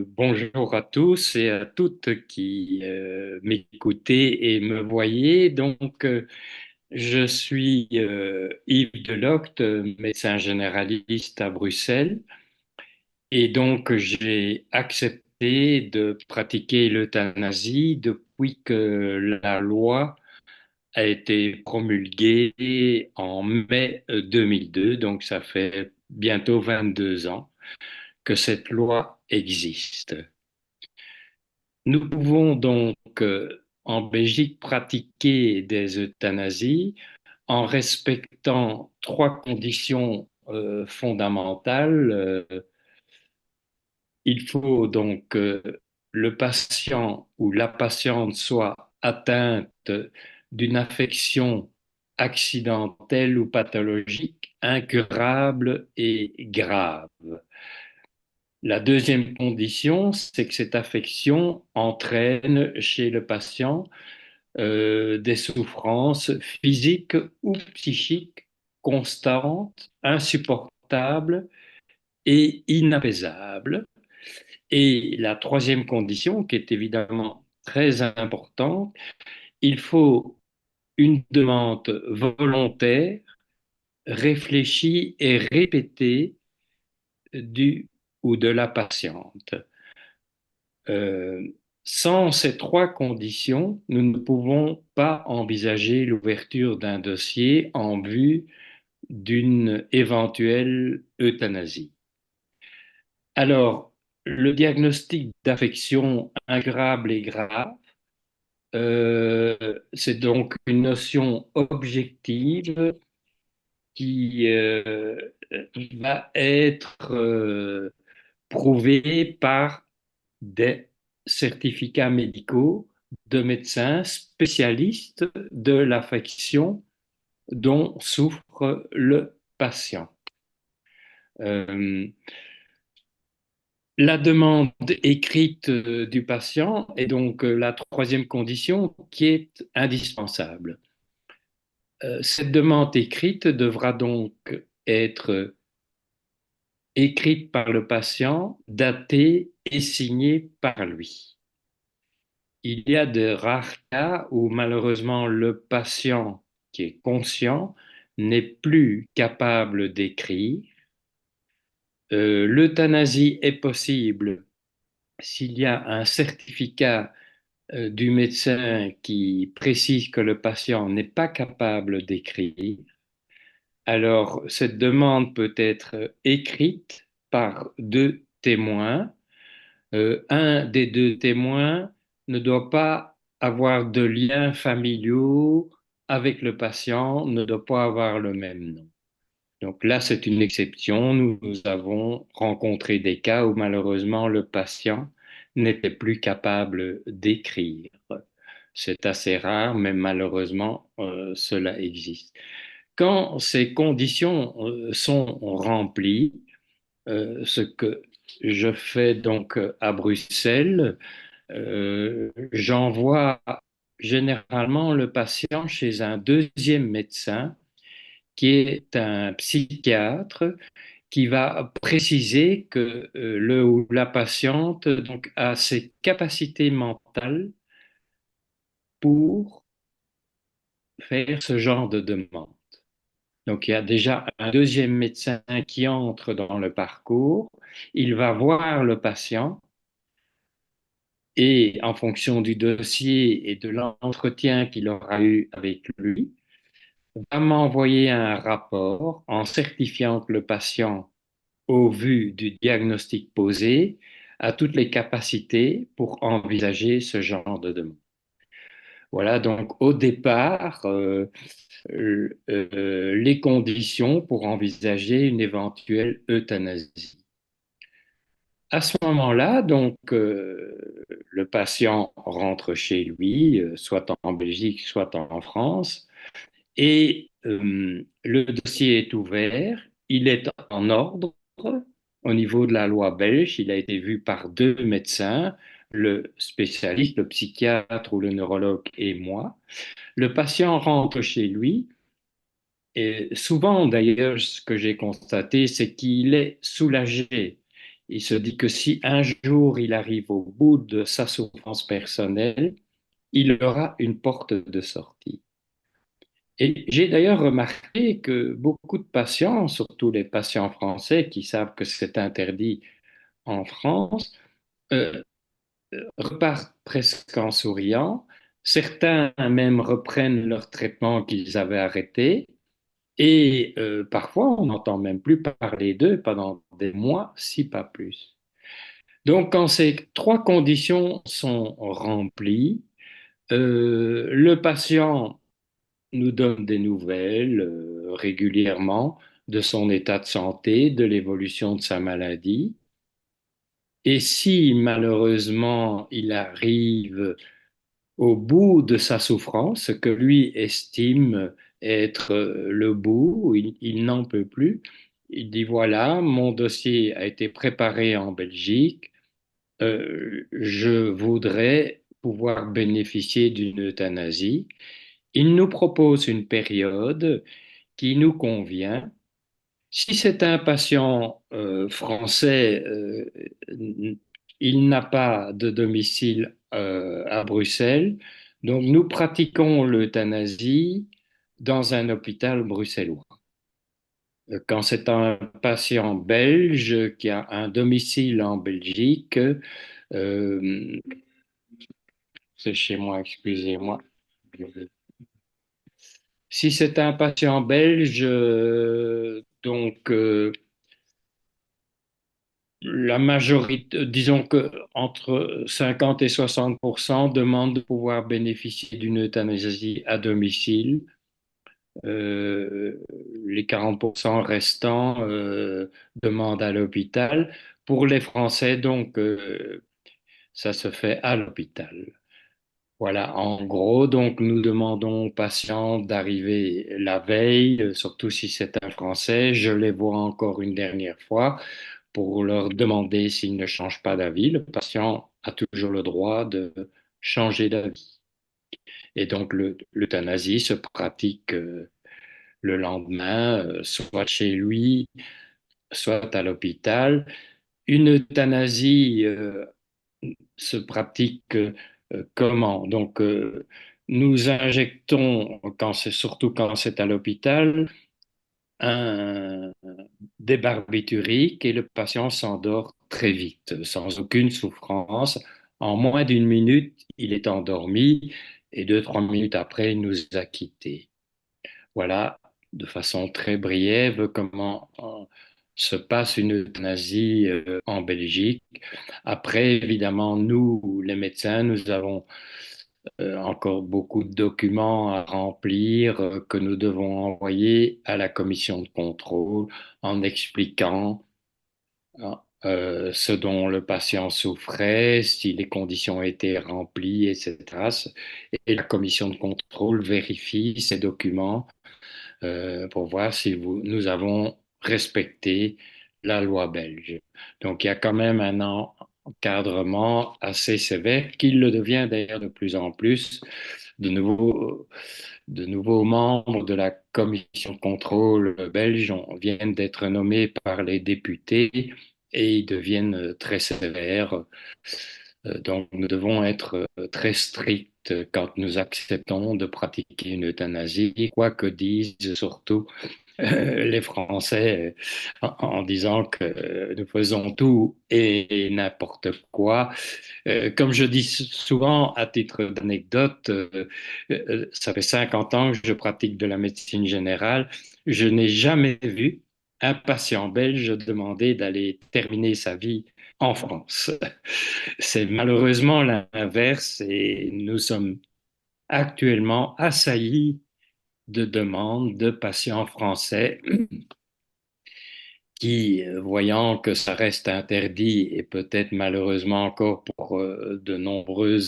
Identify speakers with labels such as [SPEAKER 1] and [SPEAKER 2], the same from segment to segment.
[SPEAKER 1] Bonjour à tous et à toutes qui m'écoutez et me voyez. Je suis Yves Delocte, médecin généraliste à Bruxelles, et donc j'ai accepté de pratiquer l'euthanasie depuis que la loi a été promulguée en mai 2002. Donc ça fait bientôt 22 ans que cette loi existe. Nous pouvons en Belgique pratiquer des euthanasies en respectant trois conditions fondamentales. Il faut que le patient ou la patiente soit atteinte d'une affection accidentelle ou pathologique incurable et grave. La deuxième condition, c'est que cette affection entraîne chez le patient des souffrances physiques ou psychiques constantes, insupportables et inapaisables. Et la troisième condition, qui est évidemment très importante, il faut une demande volontaire, réfléchie et répétée du ou de la patiente. Euh, Sans ces trois conditions, nous ne pouvons pas envisager l'ouverture d'un dossier en vue d'une éventuelle euthanasie. Alors, le diagnostic d'affection incurable et grave, c'est donc une notion objective qui va être prouvée par des certificats médicaux de médecins spécialistes de l'affection dont souffre le patient. Euh, la demande écrite du patient est donc la troisième condition qui est indispensable. Cette demande écrite devra donc être écrite par le patient, datée et signée par lui. Il y a de rares cas où malheureusement le patient qui est conscient n'est plus capable d'écrire. L'euthanasie est possible s'il y a un certificat du médecin qui précise que le patient n'est pas capable d'écrire. Alors, cette demande peut être écrite par deux témoins. Un des deux témoins ne doit pas avoir de liens familiaux avec le patient, ne doit pas avoir le même nom. Donc là, c'est une exception. Nous avons rencontré des cas où malheureusement le patient n'était plus capable d'écrire. C'est assez rare, mais malheureusement, cela existe. Quand ces conditions sont remplies, ce que je fais donc à Bruxelles, j'envoie généralement le patient chez un deuxième médecin qui est un psychiatre qui va préciser que le ou la patiente donc, a ses capacités mentales pour faire ce genre de demande. Donc, il y a déjà un deuxième médecin qui entre dans le parcours. Il va voir le patient et en fonction du dossier et de l'entretien qu'il aura eu avec lui, va m'envoyer un rapport en certifiant que le patient, au vu du diagnostic posé, a toutes les capacités pour envisager ce genre de demande. Voilà donc au départ les conditions pour envisager une éventuelle euthanasie. À ce moment-là, le patient rentre chez lui, soit en Belgique, soit en France, et le dossier est ouvert, il est en ordre au niveau de la loi belge, il a été vu par deux médecins, le spécialiste, le psychiatre ou le neurologue et moi. Le patient rentre chez lui et souvent d'ailleurs ce que j'ai constaté, c'est qu'il est soulagé. Il se dit que si un jour il arrive au bout de sa souffrance personnelle, il aura une porte de sortie. Et j'ai d'ailleurs remarqué que beaucoup de patients, surtout les patients français qui savent que c'est interdit en France, euh, repartent presque en souriant. Certains même reprennent leur traitement qu'ils avaient arrêté. Et parfois, on n'entend même plus parler d'eux pendant des mois, si pas plus. Donc, quand ces trois conditions sont remplies, le patient nous donne des nouvelles régulièrement de son état de santé, de l'évolution de sa maladie. Et si malheureusement il arrive au bout de sa souffrance, ce que lui estime être le bout, il n'en peut plus, il dit voilà, mon dossier a été préparé en Belgique, je voudrais pouvoir bénéficier d'une euthanasie. Il nous propose une période qui nous convient. Si c'est un patient français, il n'a pas de domicile à Bruxelles, donc nous pratiquons l'euthanasie dans un hôpital bruxellois. Quand c'est un patient belge qui a un domicile en Belgique, euh, c'est chez moi, excusez-moi. Si c'est un patient belge, la majorité, disons que entre 50 et 60% demandent de pouvoir bénéficier d'une euthanasie à domicile. Euh, les 40% restants demandent à l'hôpital. Pour les Français, donc, ça se fait à l'hôpital. Voilà, en gros, donc nous demandons aux patients d'arriver la veille, surtout si c'est un Français. Je les vois encore une dernière fois pour leur demander s'ils ne changent pas d'avis. Le patient a toujours le droit de changer d'avis. Et donc l'euthanasie se pratique le lendemain, soit chez lui, soit à l'hôpital. Une euthanasie se pratique comment? Donc, nous injectons, surtout quand c'est à l'hôpital, un, des barbituriques et le patient s'endort très vite, sans aucune souffrance. En moins d'une minute, il est endormi et 2, 3 minutes après, il nous a quittés. Voilà, de façon très brève, comment se passe une euthanasie en Belgique. Après, évidemment, nous, les médecins, nous avons encore beaucoup de documents à remplir que nous devons envoyer à la commission de contrôle en expliquant ce dont le patient souffrait, si les conditions étaient remplies, etc. Et la commission de contrôle vérifie ces documents pour voir si nous avons respecté la loi belge. Donc il y a quand même un encadrement assez sévère, qui le devient d'ailleurs de plus en plus. De nouveaux membres de la commission de contrôle belge viennent d'être nommés par les députés et ils deviennent très sévères. Donc nous devons être très stricts quand nous acceptons de pratiquer une euthanasie, quoi que disent surtout les Français en disant que nous faisons tout et n'importe quoi. Comme je dis souvent à titre d'anecdote, ça fait 50 ans que je pratique de la médecine générale. Je n'ai jamais vu un patient belge demander d'aller terminer sa vie en France. C'est malheureusement l'inverse et nous sommes actuellement assaillis de demandes de patients français qui, voyant que ça reste interdit et peut-être malheureusement encore pour de nombreux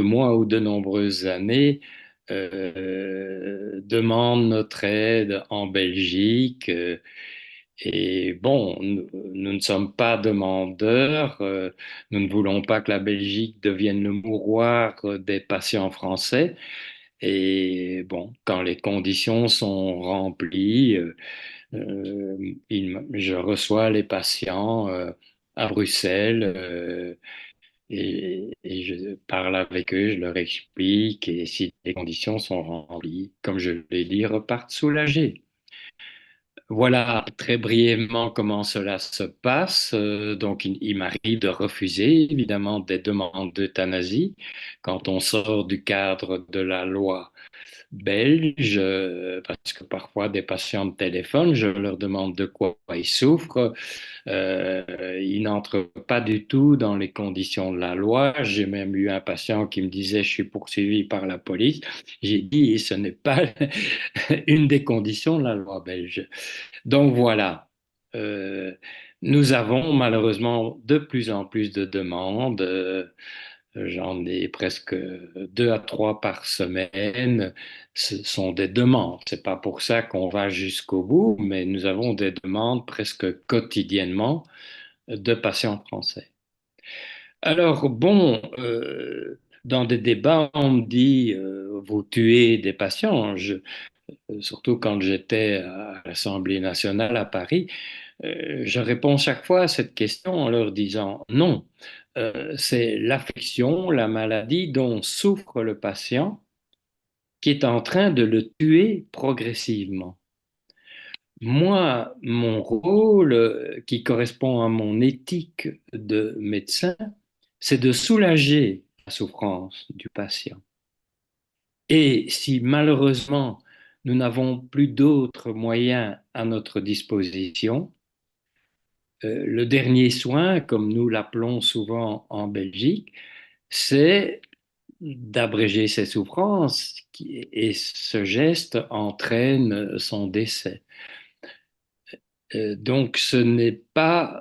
[SPEAKER 1] mois ou de nombreuses années, demandent notre aide en Belgique. Et bon, nous ne sommes pas demandeurs, nous ne voulons pas que la Belgique devienne le mouroir des patients français, Et bon, quand les conditions sont remplies, je reçois les patients à Bruxelles et je parle avec eux, je leur explique et si les conditions sont remplies, comme je l'ai dit, ils repartent soulagés. Voilà très brièvement comment cela se passe. Donc, il m'arrive de refuser évidemment des demandes d'euthanasie quand on sort du cadre de la loi belge, parce que parfois des patients me téléphonent, je leur demande de quoi ils souffrent. Ils n'entrent pas du tout dans les conditions de la loi. J'ai même eu un patient qui me disait, je suis poursuivi par la police. J'ai dit, ce n'est pas une des conditions de la loi belge. Donc voilà. Euh, Nous avons malheureusement de plus en plus de demandes. J'en ai presque 2 à 3 par semaine. Ce sont des demandes. C'est pas pour ça qu'on va jusqu'au bout, mais nous avons des demandes presque quotidiennement de patients français. Alors bon, dans des débats, on me dit vous tuez des patients. Surtout quand j'étais à l'Assemblée nationale à Paris, je réponds chaque fois à cette question en leur disant non. C'est l'affection, la maladie dont souffre le patient qui est en train de le tuer progressivement. Moi, mon rôle, qui correspond à mon éthique de médecin, c'est de soulager la souffrance du patient. Et si malheureusement nous n'avons plus d'autres moyens à notre disposition, le dernier soin, comme nous l'appelons souvent en Belgique, c'est d'abréger ses souffrances et ce geste entraîne son décès. Donc, ce n'est pas,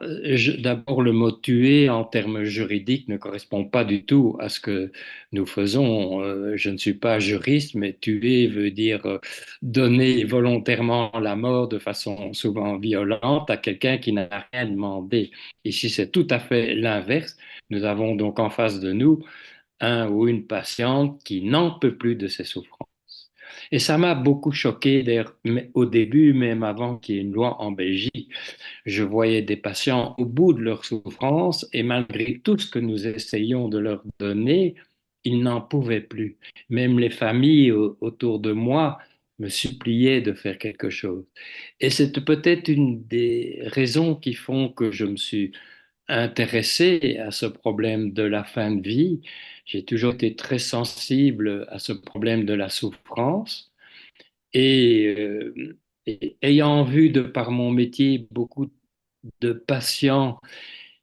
[SPEAKER 1] d'abord le mot tuer en termes juridiques ne correspond pas du tout à ce que nous faisons. Je ne suis pas juriste, mais tuer veut dire donner volontairement la mort de façon souvent violente à quelqu'un qui n'a rien demandé. Ici, c'est tout à fait l'inverse. Nous avons donc en face de nous un ou une patiente qui n'en peut plus de ses souffrances. Et ça m'a beaucoup choqué d'ailleurs, au début, même avant qu'il y ait une loi en Belgique. Je voyais des patients au bout de leur souffrance et malgré tout ce que nous essayons de leur donner, ils n'en pouvaient plus. Même les familles autour de moi me suppliaient de faire quelque chose. Et c'est peut-être une des raisons qui font que je me suis intéressé à ce problème de la fin de vie. J'ai toujours été très sensible à ce problème de la souffrance et, ayant vu de par mon métier beaucoup de patients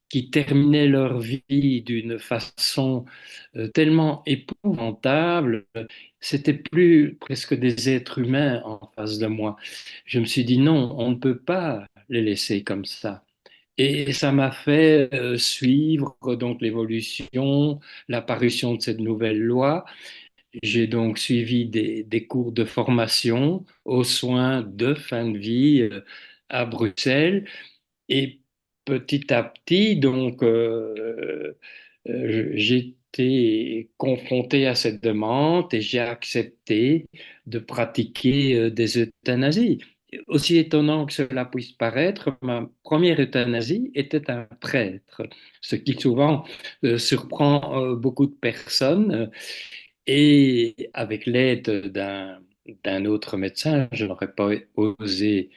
[SPEAKER 1] qui terminaient leur vie d'une façon tellement épouvantable, c'était plus presque des êtres humains en face de moi. Je me suis dit non, on ne peut pas les laisser comme ça. Et ça m'a fait suivre donc l'évolution, l'apparition de cette nouvelle loi. J'ai donc suivi des cours de formation aux soins de fin de vie à Bruxelles. Et petit à petit, donc, j'ai été confronté à cette demande et j'ai accepté de pratiquer des euthanasies. Aussi étonnant que cela puisse paraître, ma première euthanasie était un prêtre, ce qui souvent surprend beaucoup de personnes. Et avec l'aide d'un autre médecin, je n'aurais pas osé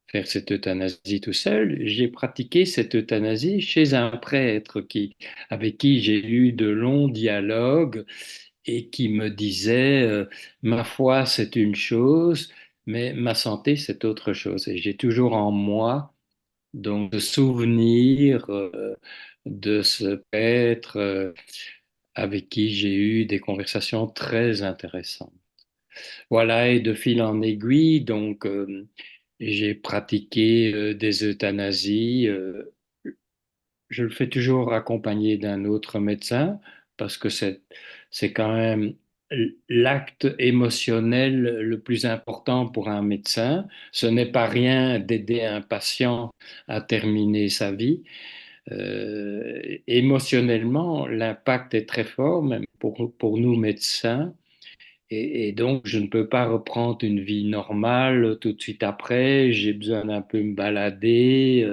[SPEAKER 1] faire cette euthanasie tout seul. J'ai pratiqué cette euthanasie chez un prêtre avec qui j'ai eu de longs dialogues et qui me disait, ma foi, c'est une chose, mais ma santé, c'est autre chose. Et j'ai toujours en moi donc de souvenirs de ce prêtre avec qui j'ai eu des conversations très intéressantes. Voilà, et de fil en aiguille, donc j'ai pratiqué des euthanasies. Je le fais toujours accompagné d'un autre médecin parce que c'est quand même l'acte émotionnel le plus important pour un médecin. Ce n'est pas rien d'aider un patient à terminer sa vie. Émotionnellement, l'impact est très fort, même pour nous médecins. Et donc, je ne peux pas reprendre une vie normale tout de suite après. J'ai besoin d'un peu me balader,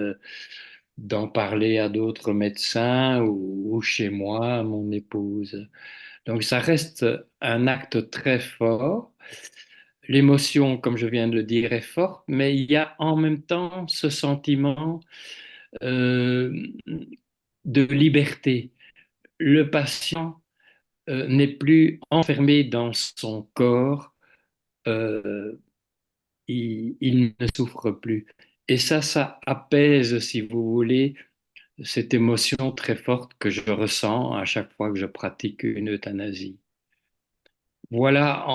[SPEAKER 1] d'en parler à d'autres médecins ou chez moi, à mon épouse. Donc, ça reste un acte très fort. L'émotion, comme je viens de le dire, est forte, mais il y a en même temps ce sentiment euh, de liberté. Le patient n'est plus enfermé dans son corps, euh, il ne souffre plus. Et ça apaise, si vous voulez, cette émotion très forte que je ressens à chaque fois que je pratique une euthanasie. Voilà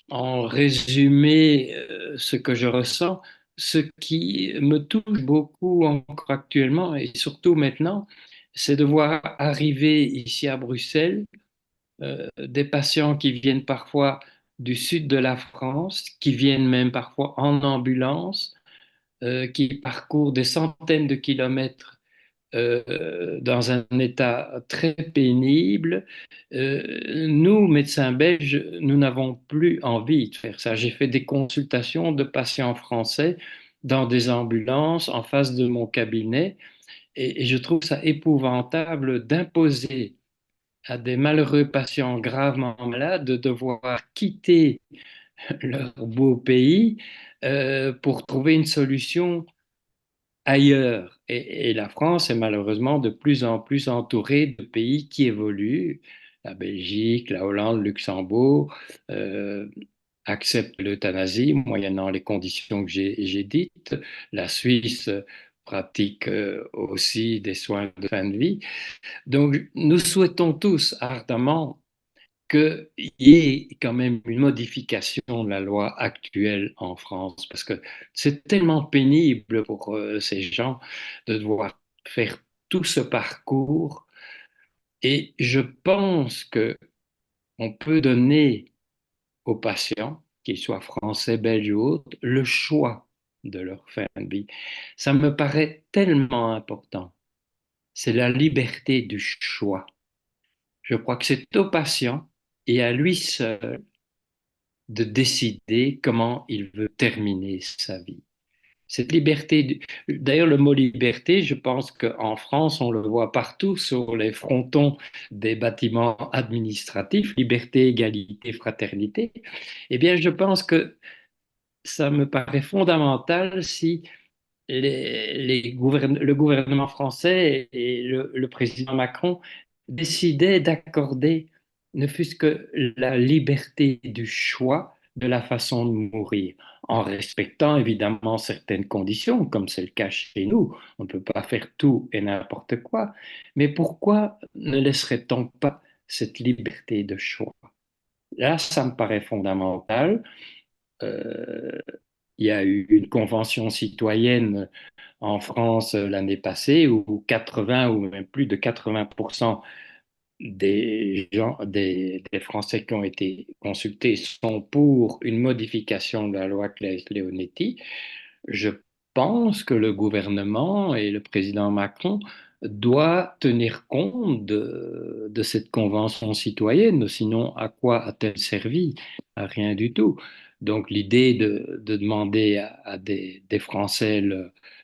[SPEAKER 1] en résumé ce que je ressens. Ce qui me touche beaucoup encore actuellement et surtout maintenant, c'est de voir arriver ici à Bruxelles des patients qui viennent parfois du sud de la France, qui viennent même parfois en ambulance, qui parcourent des centaines de kilomètres dans un état très pénible. Nous, médecins belges, nous n'avons plus envie de faire ça. J'ai fait des consultations de patients français dans des ambulances en face de mon cabinet et je trouve ça épouvantable d'imposer à des malheureux patients gravement malades de devoir quitter leur beau pays pour trouver une solution ailleurs. Et la France est malheureusement de plus en plus entourée de pays qui évoluent. La Belgique, la Hollande, le Luxembourg acceptent l'euthanasie moyennant les conditions que j'ai dites. La Suisse pratique aussi des soins de fin de vie. Donc, nous souhaitons tous ardemment qu'il y ait quand même une modification de la loi actuelle en France, parce que c'est tellement pénible pour ces gens de devoir faire tout ce parcours. Et je pense que on peut donner aux patients, qu'ils soient français, belges ou autres, le choix de leur fin de vie. Ça me paraît tellement important. C'est la liberté du choix. Je crois que c'est au patient et à lui seul de décider comment il veut terminer sa vie. Cette liberté, d'ailleurs le mot liberté, je pense qu'en France, on le voit partout sur les frontons des bâtiments administratifs, liberté, égalité, fraternité. Eh bien, je pense que ça me paraît fondamental si le gouvernement français et le président Macron décidaient d'accorder ne fût-ce que la liberté du choix de la façon de mourir, en respectant évidemment certaines conditions, comme c'est le cas chez nous. On ne peut pas faire tout et n'importe quoi. Mais pourquoi ne laisserait-on pas cette liberté de choix? Là, ça me paraît fondamental. Euh, il y a eu une convention citoyenne en France l'année passée où 80 ou même plus de 80% des gens, des Français qui ont été consultés sont pour une modification de la loi Claes-Leonetti. Je pense que le gouvernement et le président Macron doivent tenir compte de cette convention citoyenne, sinon à quoi a-t-elle servi? À rien du tout. Donc l'idée de demander à des Français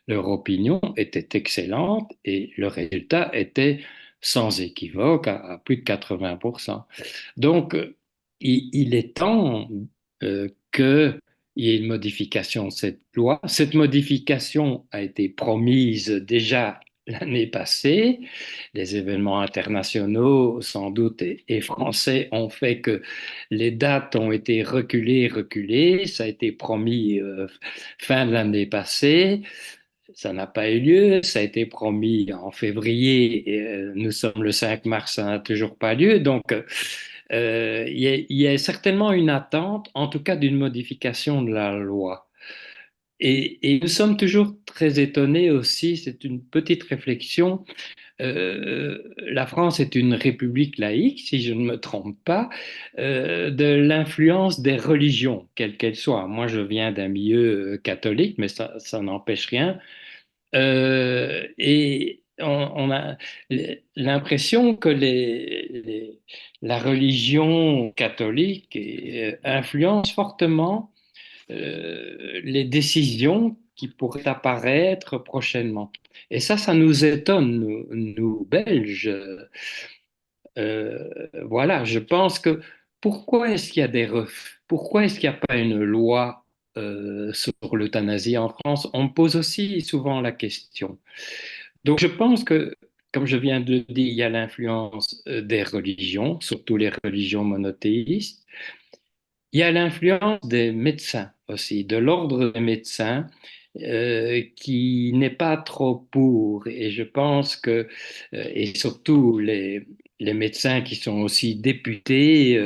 [SPEAKER 1] leur opinion était excellente et le résultat était sans équivoque à plus de 80%. Donc il est temps que il y ait une modification de cette loi. Cette modification a été promise déjà l'année passée. Les événements internationaux, sans doute, et français ont fait que les dates ont été reculées, reculées. Ça a été promis fin de l'année passée. Ça n'a pas eu lieu. Ça a été promis en février. Et, nous sommes le 5 mars, ça n'a toujours pas lieu. Donc, il y a certainement une attente, en tout cas d'une modification de la loi. Et nous sommes toujours très étonnés aussi, c'est une petite réflexion. La France est une république laïque, si je ne me trompe pas, de l'influence des religions, quelles qu'elles soient. Moi, je viens d'un milieu catholique, mais ça n'empêche rien. Et on a l'impression que la religion catholique influence fortement les décisions qui pourraient apparaître prochainement. Et ça nous étonne, nous Belges. Voilà, je pense que pourquoi est-ce qu'il y a pourquoi est-ce qu'il n'y a pas une loi sur l'euthanasie en France? On me pose aussi souvent la question. Donc je pense que, comme je viens de le dire, il y a l'influence des religions, surtout les religions monothéistes. Il y a l'influence des médecins aussi, de l'ordre des médecins, qui n'est pas trop pour. Et je pense que, et surtout les médecins qui sont aussi députés,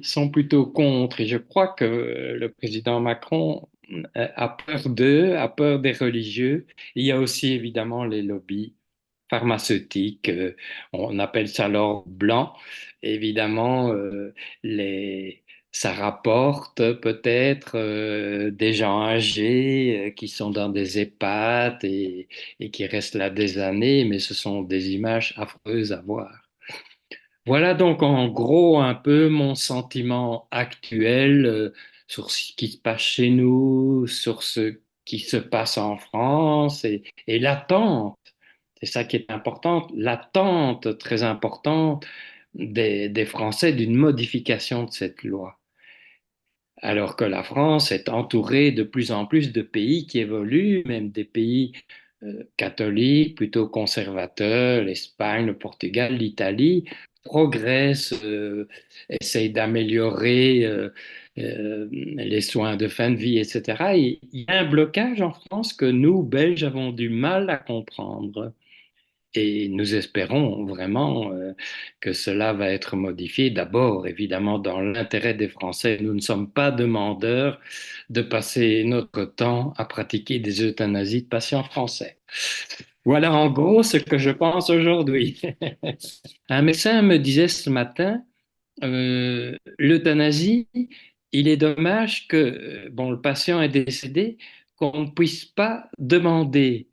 [SPEAKER 1] sont plutôt contre. Et je crois que le président Macron a peur d'eux, a peur des religieux. Il y a aussi évidemment les lobbies pharmaceutique, on appelle ça l'or blanc. Évidemment, les, ça rapporte peut-être des gens âgés qui sont dans des EHPAD et qui restent là des années, mais ce sont des images affreuses à voir. Voilà donc en gros un peu mon sentiment actuel sur ce qui se passe chez nous, sur ce qui se passe en France et l'attente. C'est ça qui est important, l'attente très importante des Français d'une modification de cette loi. Alors que la France est entourée de plus en plus de pays qui évoluent, même des pays catholiques, plutôt conservateurs, l'Espagne, le Portugal, l'Italie, progressent, essayent d'améliorer les soins de fin de vie, etc. Et il y a un blocage en France que nous, Belges, avons du mal à comprendre. Et nous espérons vraiment que cela va être modifié. D'abord, évidemment, dans l'intérêt des Français. Nous ne sommes pas demandeurs de passer notre temps à pratiquer des euthanasies de patients français. Voilà en gros ce que je pense aujourd'hui. Un médecin me disait ce matin, l'euthanasie, il est dommage que, bon, le patient est décédé, qu'on ne puisse pas demander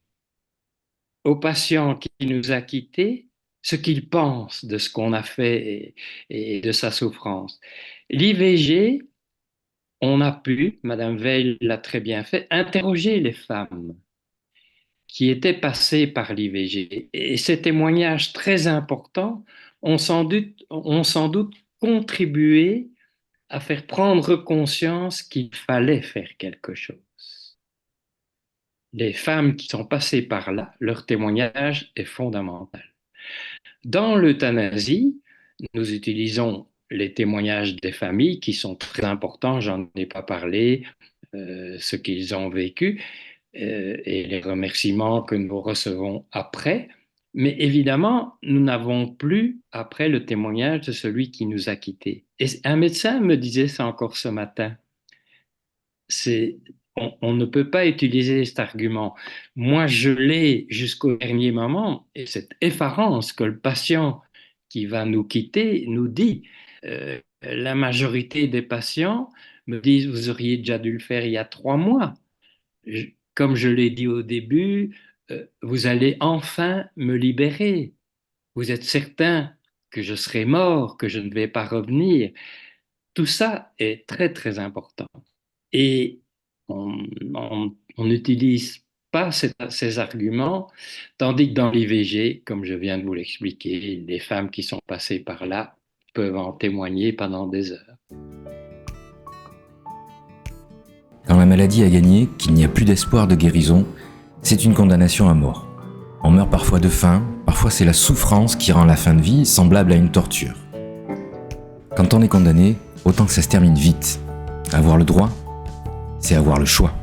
[SPEAKER 1] au patient qui nous a quittés ce qu'il pense de ce qu'on a fait et de sa souffrance. L'IVG, on a pu, Madame Veil l'a très bien fait, interroger les femmes qui étaient passées par l'IVG. Et ces témoignages très importants ont sans doute contribué à faire prendre conscience qu'il fallait faire quelque chose. Les femmes qui sont passées par là, leur témoignage est fondamental. Dans l'euthanasie, nous utilisons les témoignages des familles qui sont très importants, j'en ai pas parlé, ce qu'ils ont vécu et les remerciements que nous recevons après. Mais évidemment, nous n'avons plus après le témoignage de celui qui nous a quittés. Et un médecin me disait ça encore ce matin. On ne peut pas utiliser cet argument. Moi, je l'ai jusqu'au dernier moment, et cette effarance que le patient qui va nous quitter nous dit, la majorité des patients me disent, vous auriez déjà dû le faire il y a 3 mois. Comme je l'ai dit au début, vous allez enfin me libérer. Vous êtes certain que je serai mort, que je ne vais pas revenir. Tout ça est très, très important. Et on n'utilise pas ces arguments, tandis que dans l'IVG, comme je viens de vous l'expliquer, les femmes qui sont passées par là peuvent en témoigner pendant des heures.
[SPEAKER 2] Quand la maladie a gagné, qu'il n'y a plus d'espoir de guérison, c'est une condamnation à mort. On meurt parfois de faim, parfois c'est la souffrance qui rend la fin de vie semblable à une torture. Quand on est condamné, autant que ça se termine vite. Avoir le droit, c'est avoir le choix.